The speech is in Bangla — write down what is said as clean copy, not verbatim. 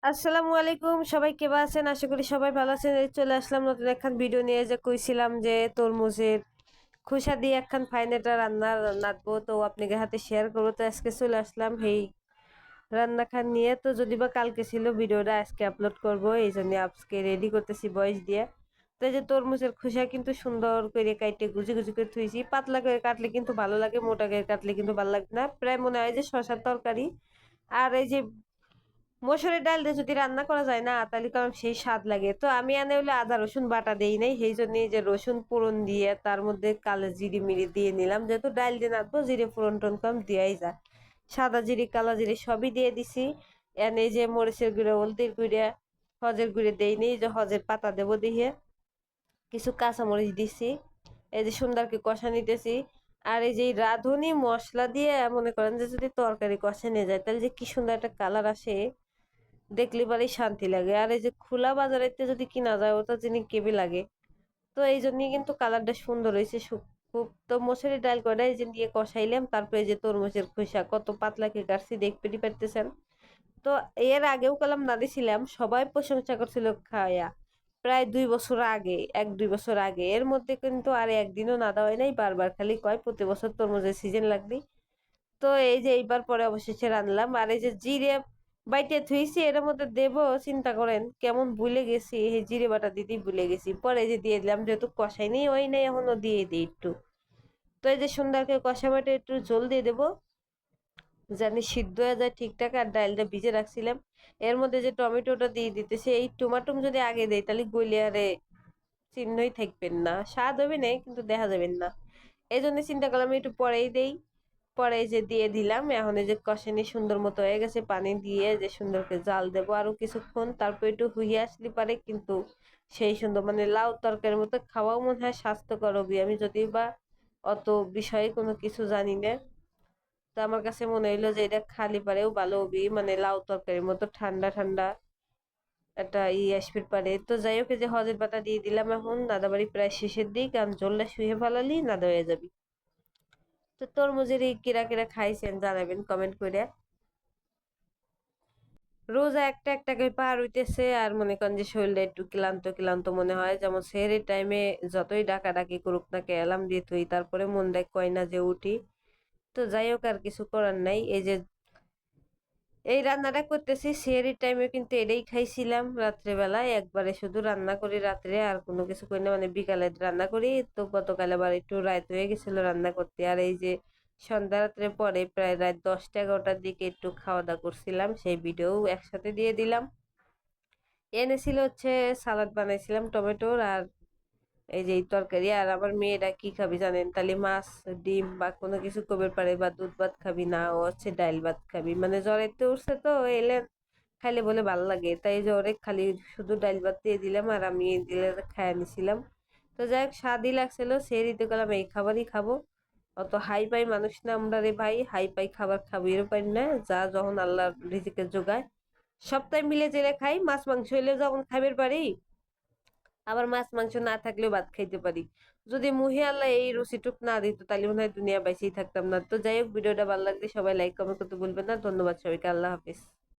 আসসালামু আলাইকুম, সবাই কেমন আছেন? আশা করি সবাই ভালো আছেন। এই চলে আসলাম নতুন একখান ভিডিও নিয়ে, যে কইছিলাম যে তরমুজের খোসা দিয়ে একখান ফাইনেটা রান্না রান্নাবো, তো আপনাদের হাতে শেয়ার করবো। তো আজকে চলে আসলাম এই রান্না খান নিয়ে। তো যদি বা কালকে ছিল ভিডিওটা, আজকে আপলোড করব, এই জন্য আজকে রেডি করতেছি ভয়েস দিয়ে। তো এই যে তরমুজের খোসা কিন্তু সুন্দর করে কাইটে গুজি গুজি করে থুইছি। পাতলা করে কাটলে কিন্তু ভালো লাগে, মোটা করে কাটলে কিন্তু ভালো লাগে না। প্রায় মনে হয় যে শসার তরকারি। আর এই যে মসুরের ডাল দিয়ে যদি রান্না করা যায় না, তাহলে কারণ সেই স্বাদ লাগে। তো আমি আনে হলে আদা রসুন বাটা দেই নাই, সেই জন্য যে রসুন ফোড়ন দিয়ে তার মধ্যে কালো জিরি মিরি দিয়ে নিলাম, যেহেতু ডাল দিয়ে নাড়বো, জিরে ফোড়ন টোন কম দিয়াই যায়। সাদা জিরি কালো জিরি সবই দিয়ে দিছি। এনে যে মরিচের গুঁড়ো, হলদির গুঁড়া, হজের গুঁড়ো দেইনি, যে হজের পাতা দেবো দিয়ে কিছু কাঁচামরিচ দিছি। এই যে সুন্দরকে কষা নিতেছি। আর এই যে এই রাঁধুনি মশলা দিয়ে মনে করেন যে যদি তরকারি কষা নিয়ে যায়, তাহলে যে কি সুন্দর একটা কালার আসে, দেখলে পরেই শান্তি লাগে। আর এই যে খোলা বাজারেতে যদি কিনা যায়, ওটা যিনি কেবি লাগে। তো এই জন্যই কিন্তু কালারটা সুন্দর হয়েছে। খুব তো মসুরি ডাল কয়টা এই যে দিয়ে কষাইলাম, তারপরে এই যে তরমুজের খোসা কত পাতলা কে কাটছি, দেখতে পারতেছেন। তো এর আগেও কলাম না দিছিলাম, সবাই প্রশংসা করছিল খায়া। প্রায় 2 বছর আগে, 1-2 বছর আগে। এর মধ্যে কিন্তু আর একদিনও না দেওয়াই নাই, বারবার খালি কয় প্রতি বছর তরমুজের সিজন লাগবে। তো এই যে এইবার পরে অবশেষে রানলাম। আর এই যে জিরে বাইটে থুইছি, এর মধ্যে দেব, চিন্তা করেন কেমন ভুলে গেছি, এই জিরে বাটা দিতেই ভুলে গেছি। পরে এই যে দিয়ে দিলাম, যেহেতু কষাই নেই ওই নেই, এখনো দিয়ে দিই একটু। তো এই যে সুন্দর করে কষা বাটে একটু জল দিয়ে দেবো, জানি সিদ্ধ হয়ে যায় ঠিকঠাক। আর ডালটা ভিজে রাখছিলাম, এর মধ্যে যে টমেটোটা দিয়ে দিতেছে। এই টমাটম যদি আগে দেয়, তাহলে গইলে আরে চিহ্নই থাকবেন না, স্বাদ হবে না কিন্তু দেখা যাবেন না। এই জন্য চিন্তা করলাম একটু পরেই দেই। পরে এই যে দিয়ে দিলাম। এখন এই যে কষানি সুন্দর মতো হয়ে গেছে, পানি দিয়ে যে সুন্দর করে জাল দেবো আরো কিছুক্ষণ, তারপর একটু হুইয়ে আসলে পারে কিন্তু সেই সুন্দর, মানে লাউ তরকারির মতো খাওয়াও মনে হয় স্বাস্থ্যকর হবে। আমি যদি বা অত বিষয়ে কোনো কিছু জানি না, তো আমার কাছে মনে হইলো যে এটা খালি পারেও ভালো হবে, মানে লাউ তরকারির মতো ঠান্ডা ঠান্ডা একটা আসবে পারে। তো যাই হোক, এই যে হজের পাতা দিয়ে দিলাম। এখন নাদাবাড়ি প্রায় শেষের দিক, কারণ জলটা শুয়ে ফেলালি নাদা হয়ে যাবি। তো তরমুজের এই কিরা কিরা খাইছেন জানাবেন কমেন্ট করে। রোজা একটা একটা করে পার হইতেছে, আর মনে করেন যে শরীরটা একটু ক্লান্ত ক্লান্ত মনে হয়। যেমন সেহরির টাইমে যতই ডাকাডাকি করুক না কে, অ্যালার্ম দিয়ে তুই, তারপরে মন দেয় কয় না যে উঠি। তো যাই হোক, আর কিছু করার নাই। এই যে এই রান্নাটা করতেছি সেহরির টাইমে, কিন্তু এটাই খাইছিলাম রাত্রেবেলায় একবারে, শুধু রান্না করি রাত্রে, আর কোনো কিছু করি না, মানে বিকালে রান্না করি। তো গতকাল আবার একটু রাত হয়ে গেছিল রান্না করতে। আর এই যে সন্ধ্যা রাত্রে পরে প্রায় রাত 10টা 11টার দিকে একটু খাওয়া দাওয়া করছিলাম, সেই ভিডিও একসাথে দিয়ে দিলাম। এনেছিল হচ্ছে সালাদ বানাইছিলাম টমেটোর, আর এই যে এই তরকারি। আর আমার মেয়েরা কি খাবি জানেন, তাহলে মাছ ডিম বা কোনো কিছু কবে পারে, বা দুধ ভাত খাবি না, ও হচ্ছে ডাইল ভাত খাবি, মানে জ্বরেতে উঠছে তো এলে খাইলে বলে ভালো লাগে, তাই জ্বরে খালি শুধু ডাইল ভাত দিয়ে দিলাম, আর আমি দিলে খাইয়া নিছিলাম। তো যাই হোক, স্বাদই লাগছিল, সেই দিতে গেলাম এই খাবারই খাবো। অত হাই পাই মানুষ না আমরা রে ভাই, হাই পাই খাবার খাবো এর পারি না, যা যখন আল্লাহ রিজিকে যোগায়। সপ্তাহে মিলে জেলে খাই, মাছ মাংস হইলে যখন খাইবার পারি, আবার মাছ মাংস না থাকলেও ভাত খাইতে পারি। যদি মুহি আল্লাহ এই রুচিটুক না দিত, তাহলে মনে হয় দুনিয়া বাইসেই থাকতাম না। তো যাই হোক, ভিডিওটা ভালো লাগলে সবাই লাইক কমেন্ট করতে ভুলবেন না। ধন্যবাদ সবাইকে, আল্লাহ হাফিজ।